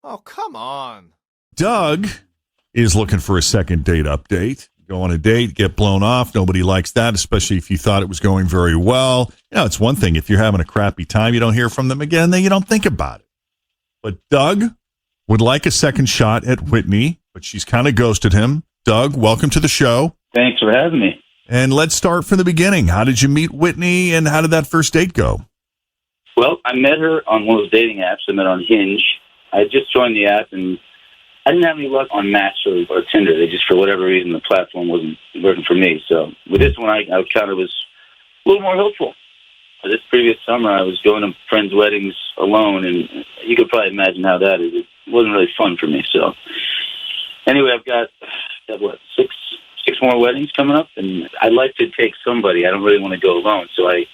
Oh, come on. Doug is looking for a second date update. Go on a date, get blown off. Nobody likes that, especially if you thought it was going very well. You know, it's one thing if you're having a crappy time, you don't hear from them again, then you don't think about it. But Doug would like a second shot at Whitney, but she's kind of ghosted him. Doug, welcome to the show. Thanks for having me. And let's start from the beginning. How did you meet Whitney, and how did that first date go? Well, I met her on one of those dating apps. I met on Hinge. I just joined the app, and I didn't have any luck on Match or Tinder. They just, for whatever reason, the platform wasn't working for me. So with this one, I kind of was a little more hopeful. This previous summer, I was going to friends' weddings alone, and you could probably imagine how that is. It wasn't really fun for me. So anyway, I've got six more weddings coming up, and I'd like to take somebody. I don't really want to go alone. So I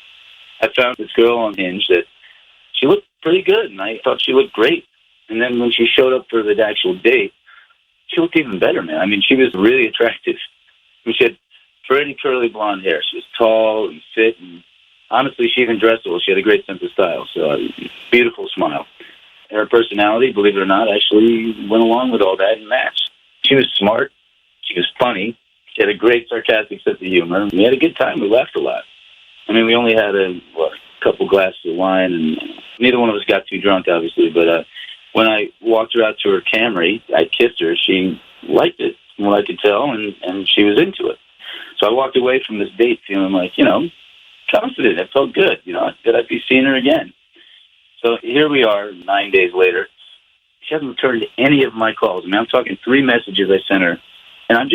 found this girl on Hinge that she looked pretty good, and I thought she looked great. And then when she showed up for the actual date, she looked even better, man. I mean, she was really attractive. I mean, she had pretty curly blonde hair. She was tall and fit, and honestly, she even dressed well. She had a great sense of style, so beautiful smile. Her personality, believe it or not, actually went along with all that and matched. She was smart. She was funny. She had a great sarcastic sense of humor. We had a good time. We laughed a lot. I mean, we only had a couple glasses of wine, and neither one of us got too drunk, obviously. But when I walked her out to her Camry, I kissed her. She liked it, from what I could tell, and she was into it. So I walked away from this date feeling like, confident. It felt good, that I'd be seeing her again. So here we are, 9 days later. She hasn't returned any of my calls. I mean, I'm talking 3 messages I sent her, and I'm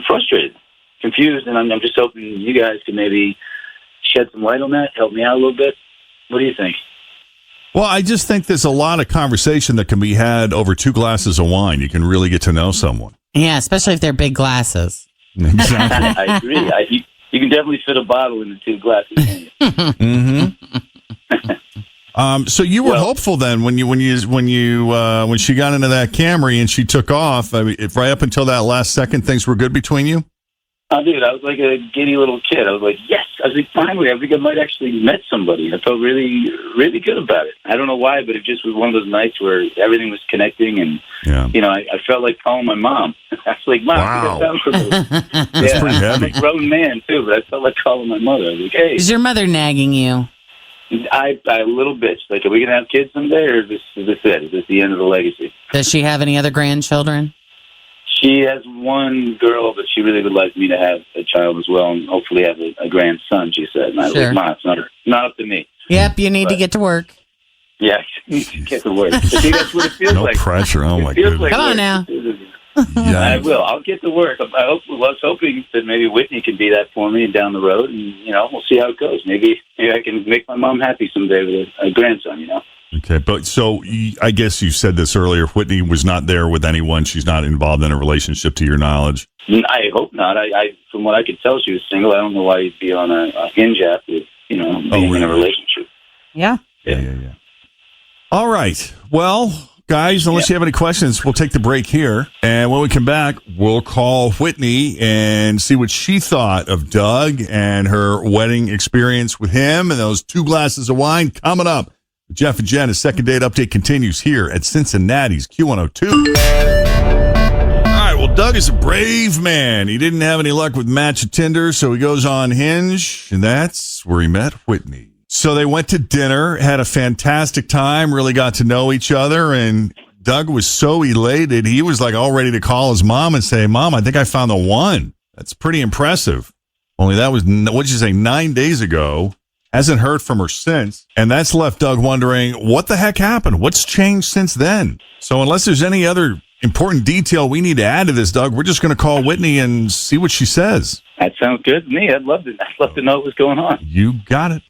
frustrated, confused, and I'm just hoping you guys can maybe shed some light on that, help me out a little bit. What do you think? Well, I just think there's a lot of conversation that can be had over 2 glasses of wine. You can really get to know someone. Yeah, especially if they're big glasses. Exactly. I agree. You can definitely fit a bottle into 2 glasses, can't you? Mm-hmm. So you were hopeful then when she got into that Camry and she took off. I mean, right up until that last second, things were good between you. Oh, dude, I was like a giddy little kid. I was like, yes. I was like, finally, I think I might actually met somebody. I felt really, really good about it. I don't know why, but it just was one of those nights where everything was connecting, and I felt like calling my mom. I was like, Mom, wow. That's pretty heavy. I'm a grown man too, but I felt like calling my mother. I was like, hey, Is your mother nagging you? I a little bitch. Like, are we gonna have kids someday, or is this it? Is this the end of the legacy? Does she have any other grandchildren? She has one girl, but she really would like me to have a child as well, and hopefully have a grandson, she said. And I was like, Mom, it's not up to me. Yep, you need to get to work. Yeah, I need to get to work. See, that's what it feels like. No pressure. Oh, my goodness. Like come on now. Yeah. I will. I'll get to work. I was hoping that maybe Whitney could be that for me down the road, and, we'll see how it goes. Maybe I can make my mom happy someday with a grandson, Okay, but so I guess you said this earlier. Whitney was not there with anyone. She's not involved in a relationship, to your knowledge. I hope not. I from what I could tell, she was single. I don't know why you'd be on a Hinge app with being in a relationship. Yeah. Yeah. All right. Well, guys, unless you have any questions, we'll take the break here, and when we come back, we'll call Whitney and see what she thought of Doug and her wedding experience with him, and those 2 glasses of wine coming up. Jeff and Jenn, a second date update continues here at Cincinnati's Q102. All right, well, Doug is a brave man. He didn't have any luck with Match at Tinder, so he goes on Hinge, and that's where he met Whitney. So they went to dinner, had a fantastic time, really got to know each other, and Doug was so elated, he was like all ready to call his mom and say, Mom, I think I found the one. That's pretty impressive. Only that was, what did you say, 9 days ago. Hasn't heard from her since, and that's left Doug wondering, what the heck happened? What's changed since then? So unless there's any other important detail we need to add to this, Doug, we're just going to call Whitney and see what she says. That sounds good to me. I'd love to know what's going on. You got it.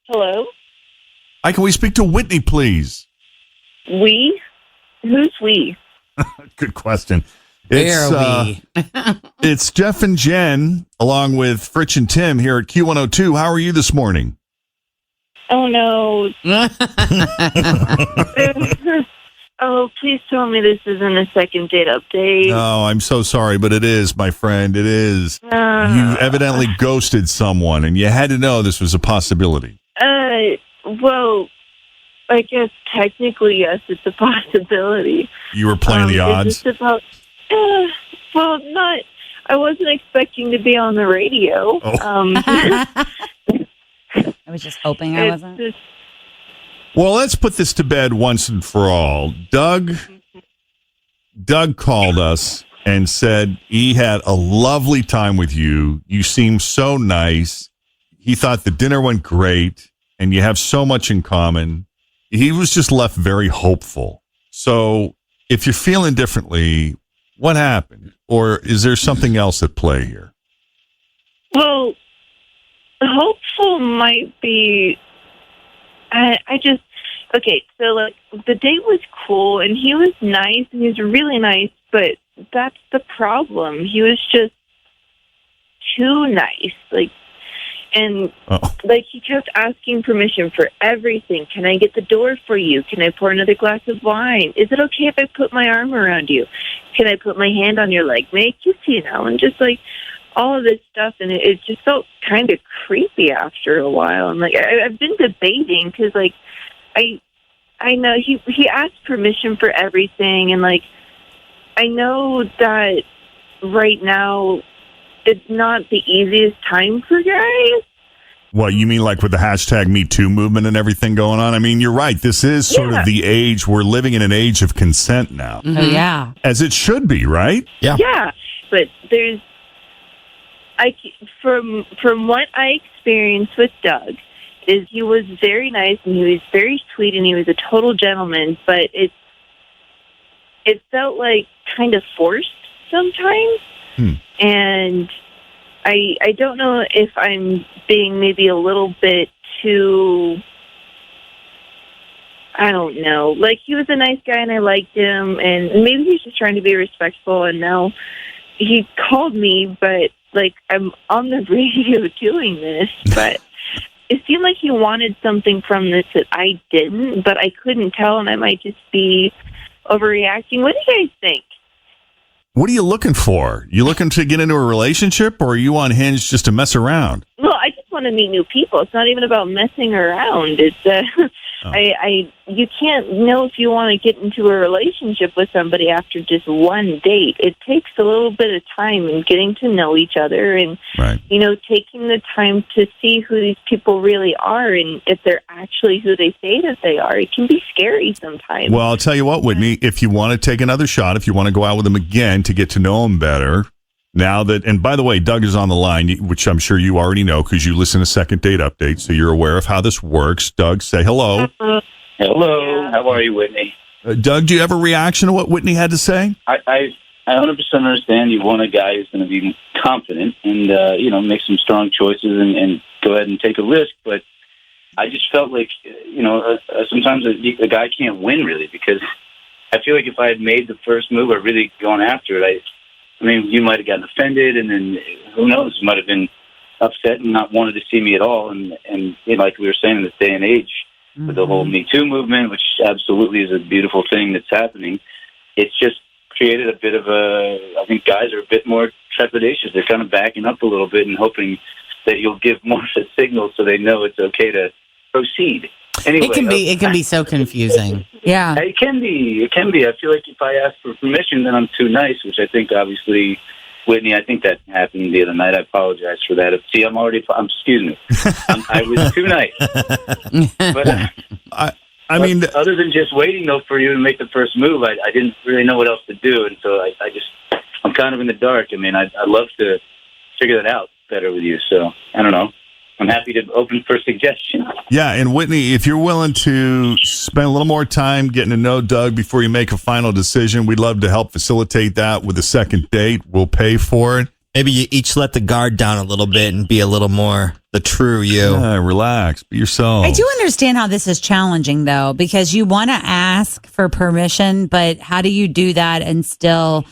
Hello? Hi, can we speak to Whitney, please? We? Who's we? Good question. We? It's Jeff and Jenn, along with Fritch and Tim here at Q102. How are you this morning? Oh, no. Oh, please tell me this isn't a second date update. No, I'm so sorry, but it is, my friend. It is. You evidently ghosted someone, and you had to know this was a possibility. Well, I guess technically, yes, it's a possibility. You were playing the odds? Is this about, well, not... I wasn't expecting to be on the radio. Oh. I was just hoping I wasn't. Well, let's put this to bed once and for all. Doug called us and said he had a lovely time with you. You seemed so nice. He thought the dinner went great, and you have so much in common. He was just left very hopeful. So if you're feeling differently, what happened? Or is there something else at play here? Well, hopeful might be... Okay, so, like, the date was cool, and he was nice, and he was really nice, but that's the problem. He was just too nice, he kept asking permission for everything. Can I get the door for you? Can I pour another glass of wine? Is it okay if I put my arm around you? Can I put my hand on your leg? May I kiss you now? And just, all of this stuff, and it just felt kind of creepy after a while. And, I've been debating, because, I know he asked permission for everything, and I know that right now it's not the easiest time for guys. What, you mean with the hashtag Me Too movement and everything going on? I mean, you're right. This is sort of the age. We're living in an age of consent now. Mm-hmm. Oh, yeah. As it should be, right? Yeah. Yeah, but from what I experienced with Doug, is he was very nice and he was very sweet and he was a total gentleman, but it felt kind of forced sometimes. And I don't know if I'm being maybe a little bit too, I don't know. He was a nice guy and I liked him, and maybe he's just trying to be respectful, and now he called me, but I'm on the radio doing this, but it seemed like he wanted something from this that I didn't, but I couldn't tell, and I might just be overreacting. What do you guys think? What are you looking for? You looking to get into a relationship, or are you on Hinge just to mess around? Well, I just want to meet new people. It's not even about messing around. It's you can't know if you want to get into a relationship with somebody after just one date. It takes a little bit of time in getting to know each other, and taking the time to see who these people really are, and if they're actually who they say that they are. It can be scary sometimes. Well, I'll tell you what, Whitney, if you want to take another shot, if you want to go out with them again to get to know them better, now that, and by the way, Doug is on the line, which I'm sure you already know because you listen to Second Date Update, so you're aware of how this works. Doug, say hello. Hello. How are you, Whitney? Doug, do you have a reaction to what Whitney had to say? I 100% understand you want a guy who's going to be confident and, make some strong choices and go ahead and take a risk. But I just felt sometimes a guy can't win, really, because I feel like if I had made the first move or really gone after it, you might have gotten offended, and then who knows, you might have been upset and not wanted to see me at all. And like we were saying in this day and age, with the whole Me Too movement, which absolutely is a beautiful thing that's happening, it's just created a bit of I think guys are a bit more trepidatious. They're kind of backing up a little bit and hoping that you'll give more of a signal so they know it's okay to proceed. Anyway, it can be so confusing. Yeah. It can be. I feel like if I ask for permission, then I'm too nice, which I think obviously, Whitney, I think that happened the other night. I apologize for that. See, excuse me. I was too nice. But other than just waiting though for you to make the first move, I didn't really know what else to do, and so I'm kind of in the dark. I'd love to figure that out better with you. So I don't know. I'm happy to open for suggestions. Yeah, and Whitney, if you're willing to spend a little more time getting to know Doug before you make a final decision, we'd love to help facilitate that with a second date. We'll pay for it. Maybe you each let the guard down a little bit and be a little more the true you. Yeah, relax. Be yourself. I do understand how this is challenging, though, because you want to ask for permission, but how do you do that and still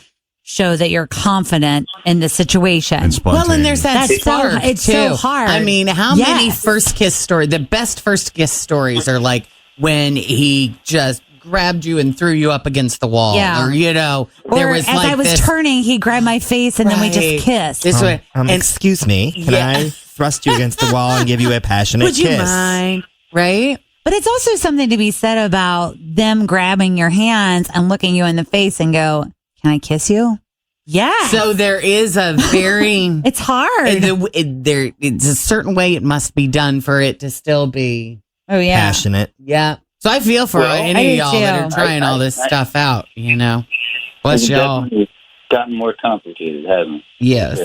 show that you're confident in the situation. And Well, and there's that That's so- spark, it's too. so hard. I mean, how many Yes. first kiss stories, the best first kiss stories are like when he just grabbed you and threw you up against the wall. Yeah. Or, there Or was as like I was this, turning, he grabbed my face and then we Right. just kissed. This way. And Excuse me. Can Yeah. I thrust you against the wall and give you a passionate would you kiss? mind? Right? But it's also something to be said about them grabbing your hands and looking you in the face and go, "Can I kiss you?" Yeah. So there is a very... it's hard. it's a certain way it must be done for it to still be... Oh, yeah. Passionate. Yeah. So I feel for Well, any I of do y'all too. that are trying all this stuff out, Bless It's y'all. definitely gotten more complicated, hasn't it? Yes.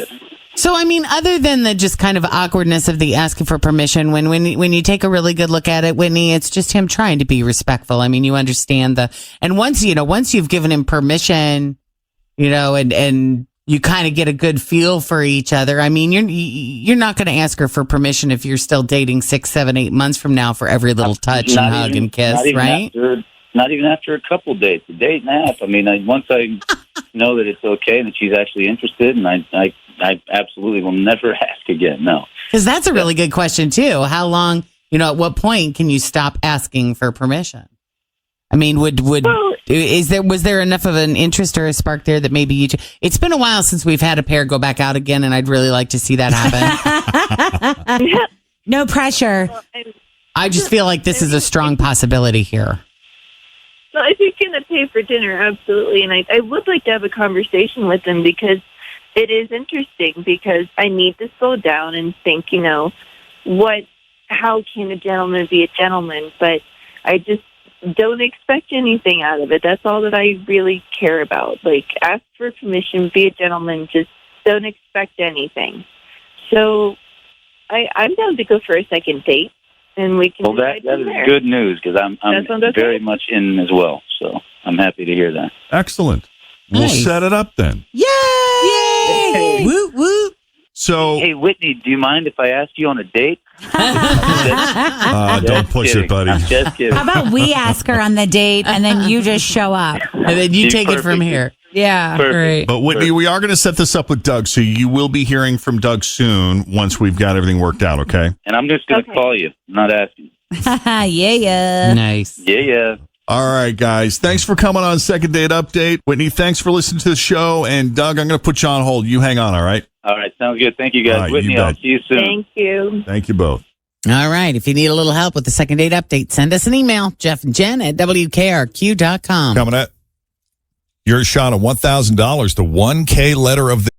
So, I mean, other than the just kind of awkwardness of the asking for permission, when you take a really good look at it, Whitney, it's just him trying to be respectful. I mean, you understand and once you've given him permission, and you kind of get a good feel for each other. I mean, you're not going to ask her for permission if you're still dating 6, 7, 8 months from now for every little touch and hug and kiss, right? Not even after a couple dates, a date and a half. I mean, once I know that it's okay and that she's actually interested, and I absolutely will never ask again. No, Because that's a really good question too. How long? At what point can you stop asking for permission? I mean, was there enough of an interest or a spark there that maybe it's been a while since we've had a pair go back out again, and I'd really like to see that happen. No pressure. I just feel like this is a strong possibility here. No, if you're going to pay for dinner, absolutely. And I would like to have a conversation with him because it is interesting because I need to slow down and think, how can a gentleman be a gentleman? But I just don't expect anything out of it. That's all that I really care about. Like, ask for permission, be a gentleman, just don't expect anything. So I'm down to go for a second date. And we can that is good news because I'm very much in as well. So I'm happy to hear that. Excellent. We'll Nice. set it up then. Yay! Woo woo! So Hey, Whitney, do you mind if I ask you on a date? don't push it, buddy. I'm just kidding. How about we ask her on the date and then you just show up? And then you You're take it from perfect. here. Yeah. Perfect. Great. But Whitney, we are going to set this up with Doug, so you will be hearing from Doug soon once we've got everything worked out, okay? And I'm just going to call you. I'm not asking. Yeah. Nice. Yeah. All right, guys. Thanks for coming on Second Date Update. Whitney, thanks for listening to the show. And Doug, I'm going to put you on hold. You hang on, all right? All right. Sounds good. Thank you, guys. All right, Whitney, you I'll bet. see you soon. Thank you. Thank you both. All right. If you need a little help with the second date update, send us an email, Jeff and Jen at WKRQ.com. Coming at your shot of $1,000, the 1K letter of the